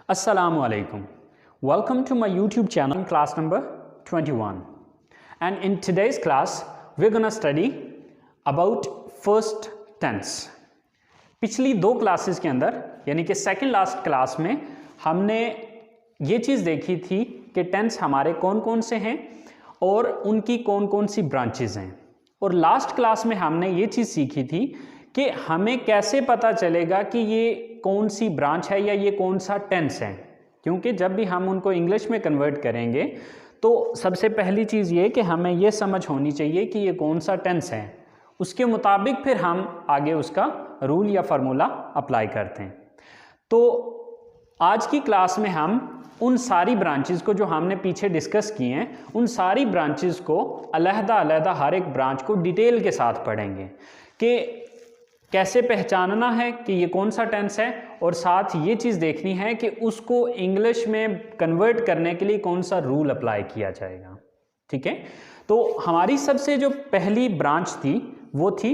Assalamu alaikum. Welcome to my YouTube channel, class number 21. And in today's class, we're going to study about first tense. पिछली दो classes के अंदर यानी कि second last class में हमने ये चीज़ देखी थी कि टेंस हमारे कौन कौन से हैं और उनकी कौन कौन सी ब्रांचेस हैं। और लास्ट क्लास में हमने ये चीज़ सीखी थी कि हमें कैसे पता चलेगा कि ये कौन सी ब्रांच है या ये कौन सा टेंस है, क्योंकि जब भी हम उनको इंग्लिश में कन्वर्ट करेंगे तो सबसे पहली चीज़ ये कि हमें ये समझ होनी चाहिए कि ये कौन सा टेंस है, उसके मुताबिक फिर हम आगे उसका रूल या फार्मूला अप्लाई करते हैं। तो आज की क्लास में हम उन सारी ब्रांचेस को जो हमने पीछे डिस्कस किए हैं, उन सारी ब्रांचेस को अलग-अलग हर एक ब्रांच को डिटेल के साथ पढ़ेंगे कि कैसे पहचानना है कि ये कौन सा टेंस है, और साथ ये चीज़ देखनी है कि उसको इंग्लिश में कन्वर्ट करने के लिए कौन सा रूल अप्लाई किया जाएगा। ठीक है, तो हमारी सबसे जो पहली ब्रांच थी वो थी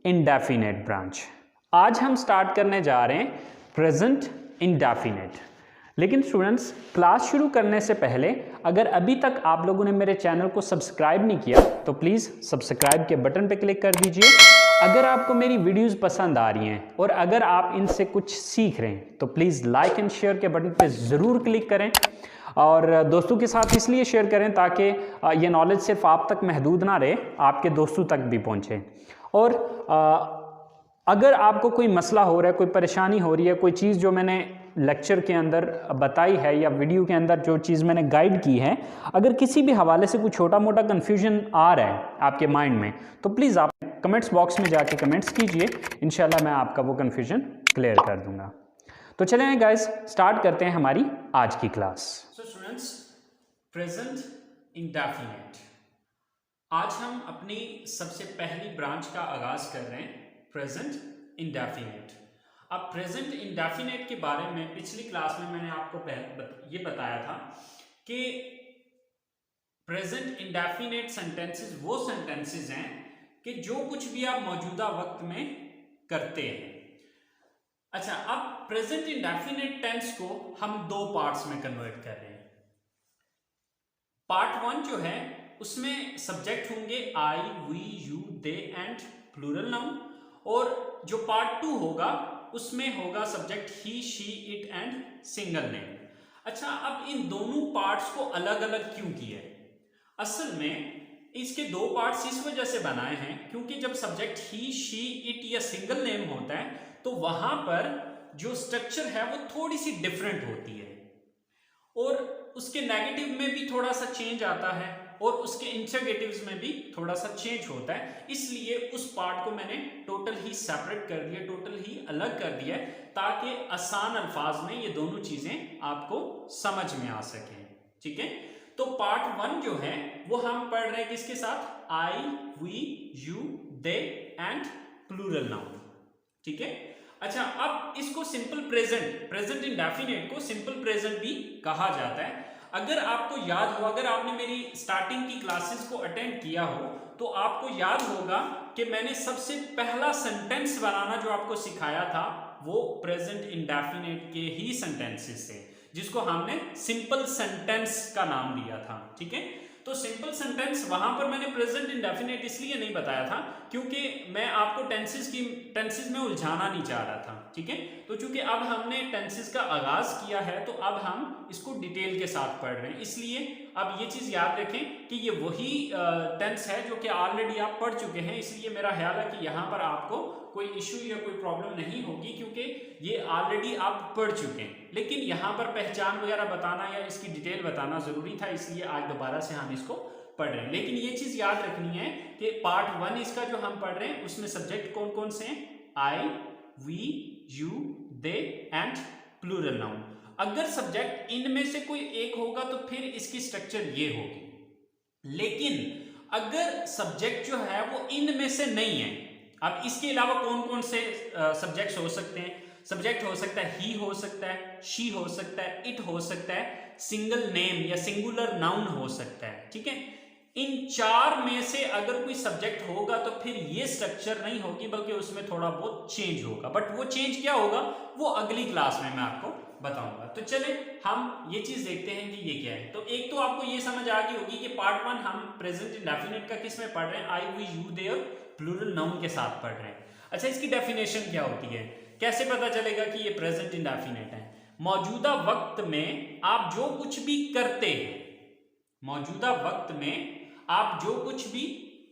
इंडेफिनेट ब्रांच। आज हम स्टार्ट करने जा रहे हैं प्रेजेंट इंडेफिनेट। लेकिन स्टूडेंट्स, क्लास शुरू करने से पहले अगर अभी तक आप लोगों ने मेरे चैनल को सब्सक्राइब नहीं किया तो प्लीज़ सब्सक्राइब के बटन पर क्लिक कर दीजिए। अगर आपको मेरी वीडियोस पसंद आ रही हैं और अगर आप इनसे कुछ सीख रहे हैं तो प्लीज़ लाइक एंड शेयर के बटन पे ज़रूर क्लिक करें, और दोस्तों के साथ इसलिए शेयर करें ताकि ये नॉलेज सिर्फ आप तक महदूद ना रहे, आपके दोस्तों तक भी पहुँचे। और अगर आपको कोई मसला हो रहा है, कोई परेशानी हो रही है, कोई चीज़ जो मैंने लेक्चर के अंदर बताई है या वीडियो के अंदर जो चीज़ मैंने गाइड की है, अगर किसी भी हवाले से कुछ छोटा मोटा कन्फ्यूजन आ रहा है आपके माइंड में तो प्लीज़ आप कमेंट्स बॉक्स में जाके कमेंट्स कीजिए, इंशाल्लाह मैं आपका वो कन्फ्यूजन क्लियर कर दूंगा। तो चलें गाइस, स्टार्ट करते हैं हमारी आज की class. So students, present indefinite. आज हम अपनी सबसे पहली ब्रांच का आगाज कर रहे हैं, प्रेजेंट इंडेफिनेट। अब प्रेजेंट इंडेफिनेट के बारे में पिछली क्लास में मैंने आपको ये बताया था कि प्रेजेंट इंडेफिनेट सेंटेंसेस वो सेंटेंसेस हैं कि जो कुछ भी आप मौजूदा वक्त में करते हैं। अच्छा, अब प्रेजेंट इंडेफिनेट टेंस को हम दो पार्ट्स में कन्वर्ट कर रहे हैं। पार्ट वन जो है उसमें सब्जेक्ट होंगे I, we, you, they and plural noun, और जो पार्ट टू होगा उसमें होगा subject he, she, it and single name. अच्छा, अब इन दोनों पार्ट्स को अलग अलग क्यों किया है? असल में इसके दो पार्ट्स इस वजह से बनाए हैं क्योंकि जब सब्जेक्ट ही, शी, इट या सिंगल नेम होता है तो वहां पर जो स्ट्रक्चर है वो थोड़ी सी डिफरेंट होती है, और उसके नेगेटिव में भी थोड़ा सा चेंज आता है और उसके इंटरगेटिव्स में भी थोड़ा सा चेंज होता है। इसलिए उस पार्ट को मैंने टोटल ही सेपरेट कर दिया, टोटल ही अलग कर दिया ताकि आसान अल्फाज में ये दोनों चीजें आपको समझ में आ सकें। ठीक है, तो पार्ट वन जो है वो हम पढ़ रहे हैं किसके साथ? I, we, you, they and plural noun. ठीक है, अच्छा, अब इसको सिंपल प्रेजेंट इंडेफिनेट को सिंपल प्रेजेंट भी कहा जाता है। अगर आपको याद हो, अगर आपने मेरी स्टार्टिंग की क्लासेस को अटेंड किया हो तो आपको याद होगा कि मैंने सबसे पहला सेंटेंस बनाना जो आपको सिखाया था वो प्रेजेंट इंडेफिनेट के ही सेंटेंसेस से, जिसको हमने सिंपल सेंटेंस का नाम दिया था। ठीक है, तो सिंपल सेंटेंस वहां पर मैंने प्रेजेंट इंडेफिनेट इसलिए नहीं बताया था क्योंकि मैं आपको टेंसेस में उलझाना नहीं चाह रहा था। ठीक है, तो चूंकि अब हमने टेंसेस का आगाज किया है तो अब हम इसको डिटेल के साथ पढ़ रहे हैं, इसलिए अब ये चीज याद रखें कि ये वही टेंस है जो कि ऑलरेडी आप पढ़ चुके हैं। इसलिए मेरा ख्याल है कि यहाँ पर आपको कोई इशू या कोई प्रॉब्लम नहीं होगी क्योंकि ये ऑलरेडी आप पढ़ चुके हैं। लेकिन यहाँ पर पहचान वगैरह बताना या इसकी डिटेल बताना जरूरी था, इसलिए आज दोबारा से हम इसको पढ़ रहे हैं। लेकिन ये चीज याद रखनी है कि पार्ट वन इसका जो हम पढ़ रहे हैं उसमें सब्जेक्ट कौन कौन से हैं? I, we, you, they and plural noun. अगर सब्जेक्ट इनमें से कोई एक होगा तो फिर इसकी स्ट्रक्चर ये होगी, लेकिन अगर सब्जेक्ट जो है वो इनमें से नहीं है, अब इसके अलावा कौन कौन से सब्जेक्ट्स हो सकते हैं? सब्जेक्ट हो सकता है ही, हो सकता है शी, हो सकता है इट, हो सकता है सिंगल नेम या सिंगुलर नाउन हो सकता है। ठीक है, इन चार में से अगर कोई सब्जेक्ट होगा तो फिर ये स्ट्रक्चर नहीं होगी बल्कि उसमें थोड़ा बहुत चेंज होगा। बट वो चेंज क्या होगा वो अगली क्लास में मैं आपको बताऊंगा। तो चले हम ये चीज देखते हैं कि ये क्या है। तो एक तो आपको ये समझ आ गई होगी कि पार्ट 1 हम प्रेजेंट इंडेफिनिट का किस में पढ़ रहे हैं, आई वी यू दे और प्लूरल नाउन के साथ पढ़ रहे हैं। अच्छा, इसकी डेफिनेशन क्या होती है, कैसे पता चलेगा कि ये प्रेजेंट इंडेफिनिट है? मौजूदा वक्त में आप जो कुछ भी करते हैं, मौजूदा वक्त में आप जो कुछ भी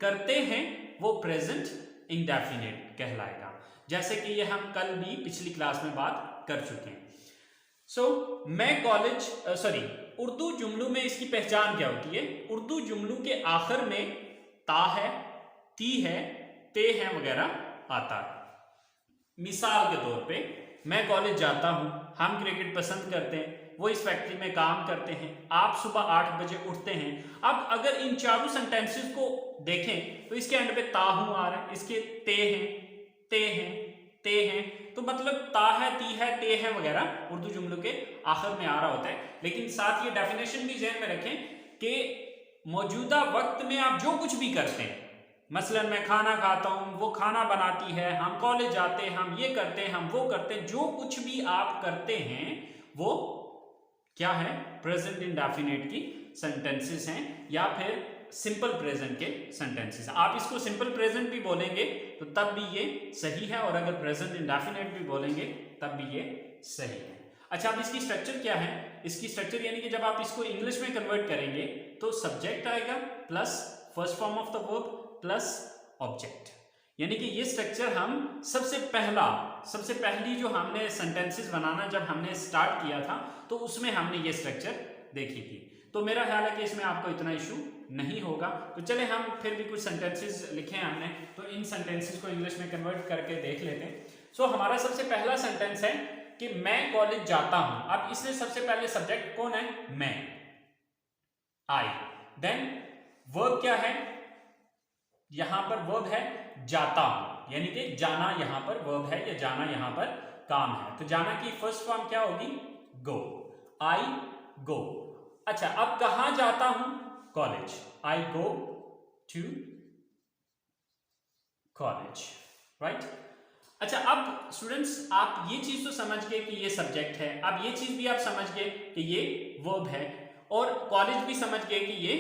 करते हैं वो प्रेजेंट इंडेफिनिट कहलाएगा। जैसे कि ये हम कल भी पिछली क्लास में बात कर चुके हैं। मैं कॉलेज उर्दू जुमलों में इसकी पहचान क्या होती है? उर्दू जुमलों के आखिर में ता है, ती है, ते है वगैरह आता है। मिसाल के तौर पे मैं कॉलेज जाता हूं, हम क्रिकेट पसंद करते हैं, वो इस फैक्ट्री में काम करते हैं, आप सुबह 8 बजे उठते हैं। अब अगर इन चारों सेंटेंसेस को देखें तो इसके एंड पे ता हूं आ रहा है, इसके ते हैं, ते हैं, ते हैं, तो मतलब ता है, ती है, ते है वगैरह उर्दू जुमलों के आखिर में आ रहा होता है। लेकिन साथ ये डेफिनेशन भी ज़हन में रखें कि मौजूदा वक्त में आप जो कुछ भी करते हैं, मसलन मैं खाना खाता हूं, वो खाना बनाती है, हम कॉलेज जाते हैं, हम ये करते हैं, हम वो करते हैं, जो कुछ भी आप करते हैं वो क्या है? प्रेजेंट इंडेफिनिट की सेंटेंसेस हैं या फिर सिंपल प्रेजेंट के सेंटेंसेस। आप इसको सिंपल प्रेजेंट भी बोलेंगे तो तब भी ये सही है, और अगर प्रेजेंट इंडेफिनिट भी बोलेंगे तब भी ये सही है। अच्छा, अब इसकी स्ट्रक्चर क्या है? इसकी स्ट्रक्चर यानी कि जब आप इसको इंग्लिश में कन्वर्ट करेंगे तो सब्जेक्ट आएगा plus first form of the verb plus object. यानी कि ये स्ट्रक्चर हम सबसे पहली जो हमने सेंटेंसेस बनाना जब हमने स्टार्ट किया था तो उसमें हमने ये स्ट्रक्चर देखी थी। तो मेरा ख्याल है कि इसमें आपको इतना इशू नहीं होगा। तो चले हम फिर भी कुछ सेंटेंसेस लिखे हैं हमने, तो इन सेंटेंसेस को इंग्लिश में कन्वर्ट करके देख लेते हैं। हमारा सबसे पहला सेंटेंस है कि मैं कॉलेज जाता हूं। अब इसमें सबसे पहले सब्जेक्ट कौन है? मैं, आई। देन वर्ब क्या है? यहां पर वर्ब है जाता हूं, यानी कि जाना यहां पर वर्ब है या जाना यहां पर काम है। तो जाना की फर्स्ट फॉर्म क्या होगी? गो, आई गो। अच्छा, अब कहां जाता हूं? College, I go to college, right. अच्छा, अब स्टूडेंट्स आप ये चीज तो समझ गए कि ये सब्जेक्ट है, अब ये चीज भी आप समझ गए कि ये वर्ब है, और कॉलेज भी समझ गए कि ये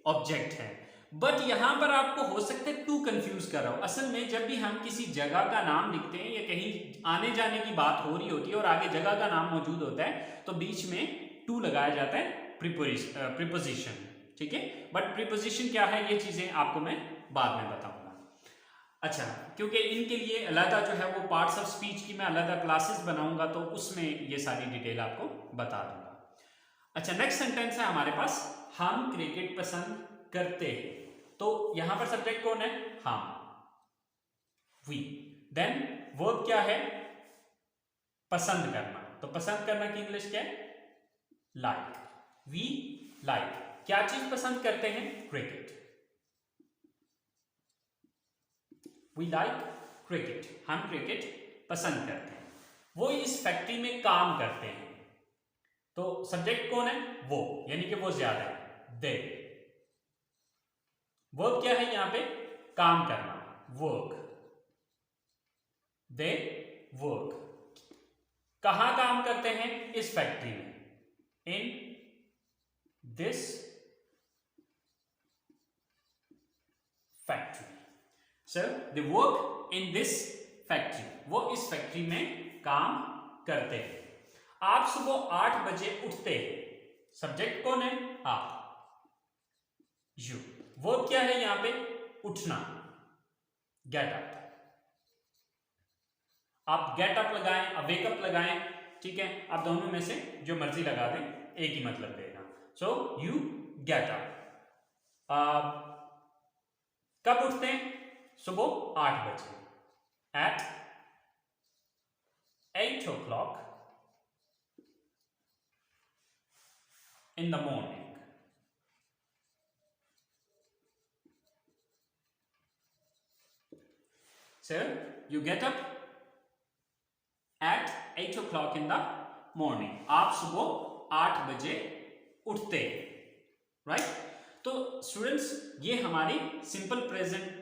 ऑब्जेक्ट है। बट यहां पर आपको हो सकता है टू कंफ्यूज कर रहा हो। असल में जब भी हम किसी जगह का नाम लिखते हैं या कहीं आने जाने की बात हो रही होती है और आगे जगह का नाम मौजूद होता है तो बीच में टू लगाया जाता है, प्रीपोजिशन, ठीक है। बट प्रीपोजिशन क्या है ये चीजें आपको मैं बाद में बताऊंगा। अच्छा, क्योंकि इनके लिए अलग जो है वो पार्ट्स ऑफ स्पीच की मैं अलग क्लासेस बनाऊंगा तो उसमें ये सारी डिटेल आपको बता दूंगा। अच्छा, नेक्स्ट सेंटेंस है हमारे पास, हम क्रिकेट पसंद करते हैं। तो यहां पर सब्जेक्ट कौन है? हम, वी। देन वर्ब क्या है? पसंद करना। तो पसंद करना की इंग्लिश क्या है? Like, we like. क्या चीज पसंद करते हैं? क्रिकेट, वी लाइक क्रिकेट, हम क्रिकेट पसंद करते हैं। वो इस फैक्ट्री में काम करते हैं। तो सब्जेक्ट कौन है? वो, यानी कि वो ज्यादा है, दे। वर्ब क्या है यहां पे? काम करना, वर्क, दे वर्क। कहां काम करते हैं? इस फैक्ट्री में, in this factory. Sir they work in this factory, वो इस फैक्ट्री में काम करते हैं। आप सुबह 8 बजे उठते हैं। सब्जेक्ट कौन है? आप, यू। वर्ब क्या है यहां पे? उठना, गेट अप। आप गेट अप लगाएं, वेकअप लगाएं, ठीक है, आप दोनों में से जो मर्जी लगा दें, एक ही मतलब देगा। So you get up. कब उठते हैं? सुबह 8 बजे, eight 8 o'clock in the morning. So you get up at 8 o'clock in the morning. आप सुबह 8 बजे उठते हैं, राइट। तो स्टूडेंट्स ये हमारी सिंपल प्रेजेंट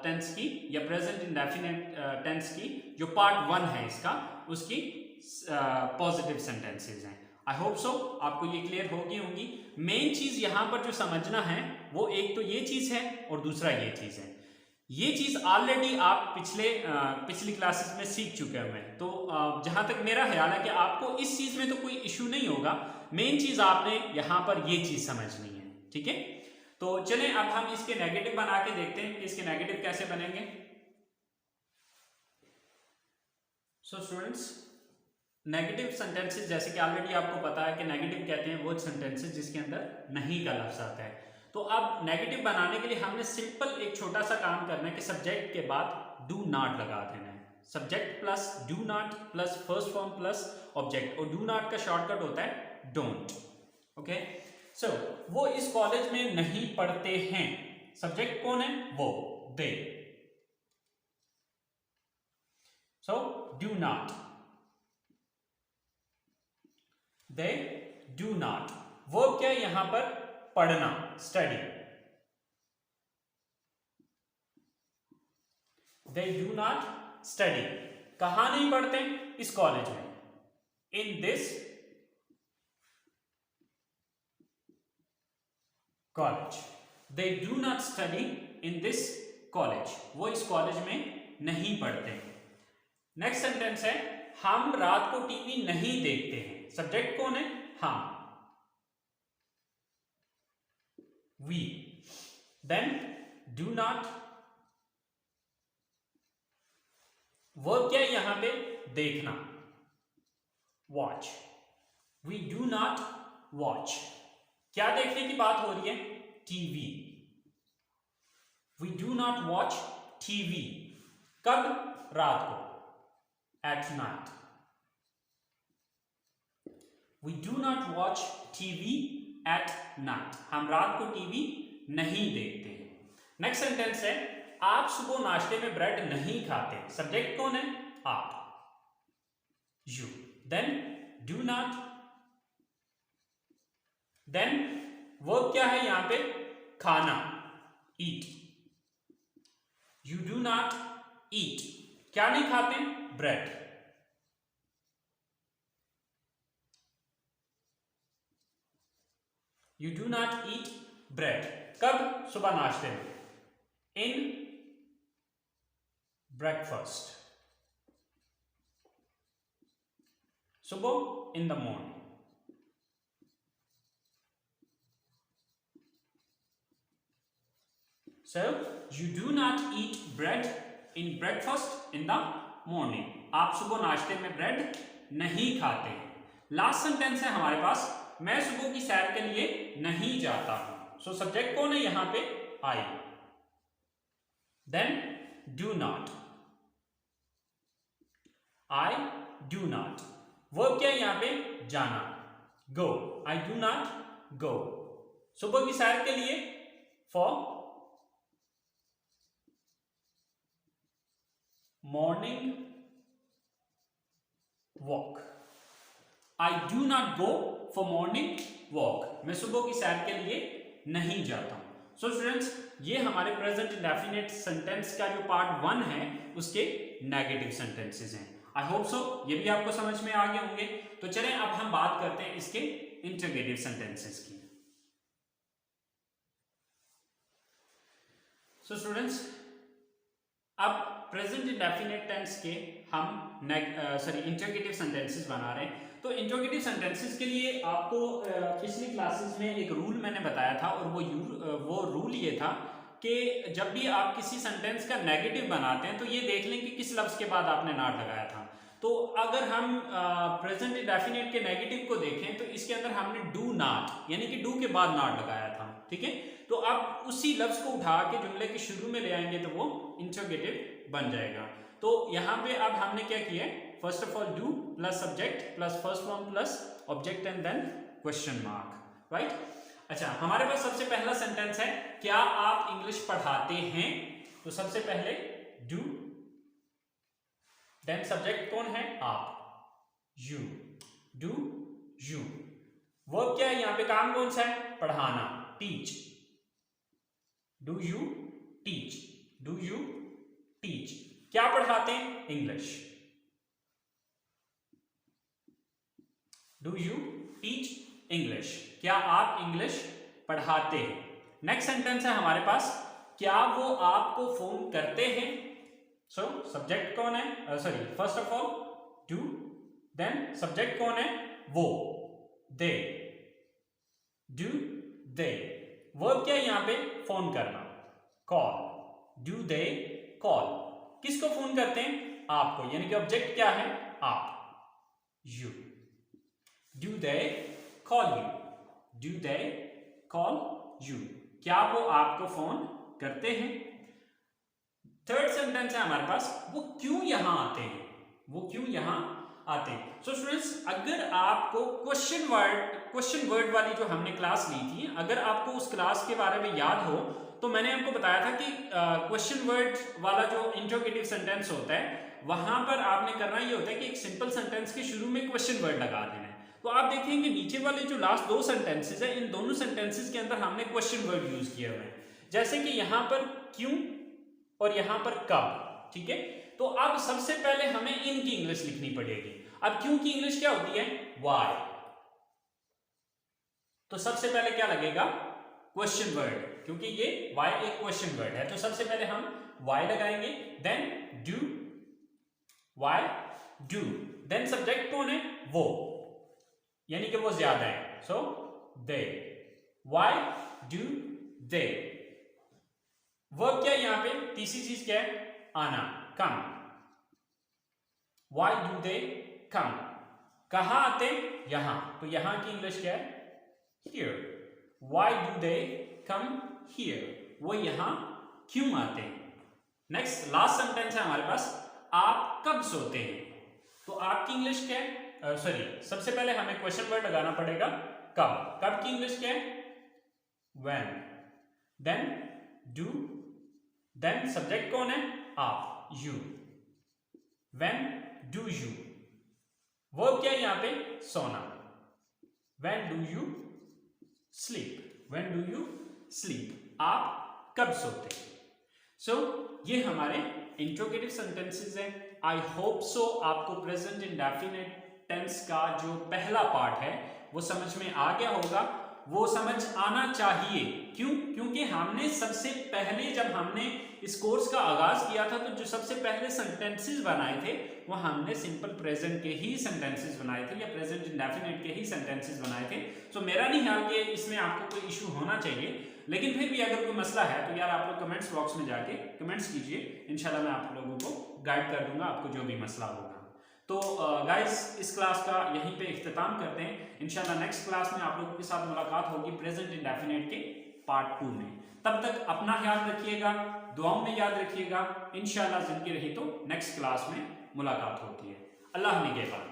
टेंस की या प्रेजेंट इंडेफिनिट टेंस की जो पार्ट 1 है इसका, उसकी पॉजिटिव सेंटेंसेस हैं। आई होप सो आपको ये क्लियर होगी होंगी। मेन चीज यहाँ पर जो समझना है वो एक तो ये चीज है और दूसरा ये चीज है। ये चीज ऑलरेडी आप पिछली क्लासेस में सीख चुके हुए हैं, तो जहां तक मेरा ख्याल है कि आपको इस चीज में तो कोई इशू नहीं होगा। मेन चीज आपने यहाँ पर ये चीज समझनी है, ठीक है। तो चलें अब हम इसके नेगेटिव बना के देखते हैं कि इसके नेगेटिव कैसे बनेंगे। सो स्टूडेंट्स, नेगेटिव सेंटेंसेस जैसे कि ऑलरेडी आपको पता है कि नेगेटिव कहते हैं वो सेंटेंसेस जिसके अंदर नहीं का लफ्ज आता है। तो अब नेगेटिव बनाने के लिए हमने सिंपल एक छोटा सा काम करना है कि सब्जेक्ट के बाद डू नॉट लगा देना है। Subject plus do not plus first form plus object, और डू नॉट का शॉर्टकट होता है डोंट। ओके, सो वो इस कॉलेज में नहीं पढ़ते हैं। सब्जेक्ट कौन है? वो, they. So do not, they do not. वो क्या यहां पर पढ़ना, study. They do not study. कहां नहीं पढ़ते? इस कॉलेज में, in this college. They do not study in this college. वो इस कॉलेज में नहीं पढ़ते। नेक्स्ट सेंटेंस है, हम रात को टीवी नहीं देखते हैं। सब्जेक्ट कौन है? हम, we. Then do not, verb क्या है यहां पे? देखना, watch. We do not watch. क्या देखने की बात हो रही है? TV. We do not watch TV. कब? रात को, at night. We do not watch TV at night. हम रात को टीवी नहीं देखते हैं। नेक्स्ट सेंटेंस है, आप सुबह नाश्ते में ब्रेड नहीं खाते। सब्जेक्ट कौन है? आप, you. Then do not, then verb क्या है यहां पे? खाना, eat. You do not eat. क्या नहीं खाते? Bread. You do not eat bread. कब? सुबह नाश्ते में, in breakfast. सुबह, in the morning. So you do not eat bread in breakfast in the morning. आप सुबह नाश्ते में ब्रेड नहीं खाते। लास्ट सेंटेंस है हमारे पास, मैं सुबह की सैर के लिए नहीं जाता हूं। सो सब्जेक्ट कौन है यहां पे? I. Then do not, I do not. Verb क्या है यहां पे? जाना, गो। आई डू नॉट गो। सुबह की सैर के लिए, for morning walk. I do not go for morning walk. मैं सुबह की सैर के लिए नहीं जाता हूं। सो स्टूडेंट्स, ये हमारे प्रेजेंट इंडेफिनिट सेंटेंस का जो पार्ट 1 है उसके नेगेटिव सेंटेंसेस हैं। आई होप सो ये भी आपको समझ में आ गए होंगे। तो चलें अब हम बात करते हैं इसके इंटरगेटिव सेंटेंसेस की। सो स्टूडेंट्स, अब प्रेजेंट इंडेफिनिट टेंस के हम इंटरगेटिव सेंटेंसेस बना रहे हैं। तो इंटरगेटिव सेंटेंसेस के लिए आपको पिछली क्लासेस में एक रूल मैंने बताया था, और वो रूल ये था कि जब भी आप किसी सेंटेंस का नेगेटिव बनाते हैं तो ये देख लें कि किस लफ्ज के बाद आपने नॉट लगाया था। तो अगर हम प्रेजेंट इंडेफिनिट के नेगेटिव को देखें तो इसके अंदर हमने डू नॉट यानी कि डू के बाद नॉट लगाया था, ठीक है। तो अब उसी लफ्ज को उठा के जुमले के शुरू में ले आएंगे तो वो इंटरगेटिव बन जाएगा। तो यहाँ पे अब हमने क्या किया है, first of all do plus subject plus first form plus object and then question mark, right. अच्छा, हमारे पास सबसे पहला सेंटेंस है, क्या आप इंग्लिश पढ़ाते हैं? तो सबसे पहले डू, देन सब्जेक्ट कौन है? आप, यू। Do you. वर्ब क्या है यहां पे? काम कौन सा है? पढ़ाना, teach. Do you teach, do you teach. क्या पढ़ाते हैं? English. Do you teach English, क्या आप इंग्लिश पढ़ाते हैं। नेक्स्ट सेंटेंस है हमारे पास, क्या वो आपको फोन करते हैं। सो सब्जेक्ट कौन है, sorry first of all do, then subject कौन है, वो, दे, डू दे, वर्ब क्या है यहां पे, फोन करना, कॉल, डू दे कॉल, किसको फोन करते हैं, आपको, यानी कि ऑब्जेक्ट क्या है, आप, you, do they call you, do they call you, क्या वो आपको फोन करते हैं। थर्ड सेंटेंस है हमारे पास, वो क्यों यहां आते हैं, वो क्यों यहां आते हैं। सो स्टूडेंट्स, अगर आपको क्वेश्चन वर्ड वाली जो हमने क्लास ली थी, अगर आपको उस क्लास के बारे में याद हो तो मैंने आपको बताया था कि क्वेश्चन वर्ड वाला जो इंट्रोगेटिव सेंटेंस होता है वहां पर आपने करना ये होता है कि एक सिंपल सेंटेंस के शुरू में क्वेश्चन वर्ड लगा देना है। तो आप देखेंगे नीचे वाले जो लास्ट दो सेंटेंसेस है, इन दोनों सेंटेंसेस के अंदर हमने क्वेश्चन वर्ड यूज किए हुए हैं, जैसे कि यहां पर क्यों और यहां पर कब, ठीक है। तो अब सबसे पहले हमें इनकी इंग्लिश लिखनी पड़ेगी। अब क्यों की इंग्लिश क्या होती है, व्हाई, तो सबसे पहले क्या लगेगा, क्वेश्चन वर्ड, क्योंकि ये व्हाई एक क्वेश्चन वर्ड है, तो सबसे पहले हम व्हाई लगाएंगे, then do, why do, then subject कौन है, वो, यानी कि वो ज्यादा है, so they, why do they, verb क्या है यहां पे, तीसरी चीज क्या है, आना, कम, व्हाई डू दे कम, कहां आते, यहां, तो यहां की इंग्लिश क्या है, here, why do they come here, वो यहां क्यों आते हैं। नेक्स्ट लास्ट सेंटेंस है हमारे पास, आप कब सोते हैं, तो आपकी इंग्लिश क्या है, सॉरी सबसे पहले हमें क्वेश्चन वर्ड लगाना पड़ेगा, कब, कब की इंग्लिश क्या है, when, then do, then subject कौन है, आप, you, when do you, verb क्या है यहां पे, सोना, when do you sleep, when do you sleep, आप कब सोते। सो ये हमारे इंट्रोगेटिव सेंटेंसेस हैं। आई होप सो आपको प्रेजेंट इंडेफिनिट टेंस का जो पहला पार्ट है वो समझ में आ गया होगा, वो समझ आना चाहिए, क्यों, क्योंकि हमने सबसे पहले जब हमने इस कोर्स का आगाज किया था तो जो सबसे पहले सेंटेंसेस बनाए थे वो हमने सिंपल प्रेजेंट के ही सेंटेंसेस बनाए थे या प्रेजेंट इंडेफिनिट के ही सेंटेंसेस बनाए थे। सो मेरा नहीं ख्याल कि इसमें आपको कोई इशू होना चाहिए, लेकिन फिर भी अगर कोई मसला है तो यार आप लोग कमेंट्स बॉक्स में जाके कमेंट्स कीजिए, इंशाल्लाह मैं आप लोगों को गाइड कर दूंगा आपको जो भी मसला होगा। तो गाइस इस क्लास का यहीं पे इख्तिताम करते हैं, इंशाल्लाह नेक्स्ट क्लास में आप लोगों के साथ मुलाकात होगी प्रेजेंट इंडेफिनिट के पार्ट 2 में। तब तक अपना ख्याल रखिएगा, दुआओं में याद रखिएगा, इंशाल्लाह जिंदगी रही तो नेक्स्ट क्लास में मुलाकात होती है। अल्लाह निगहबान।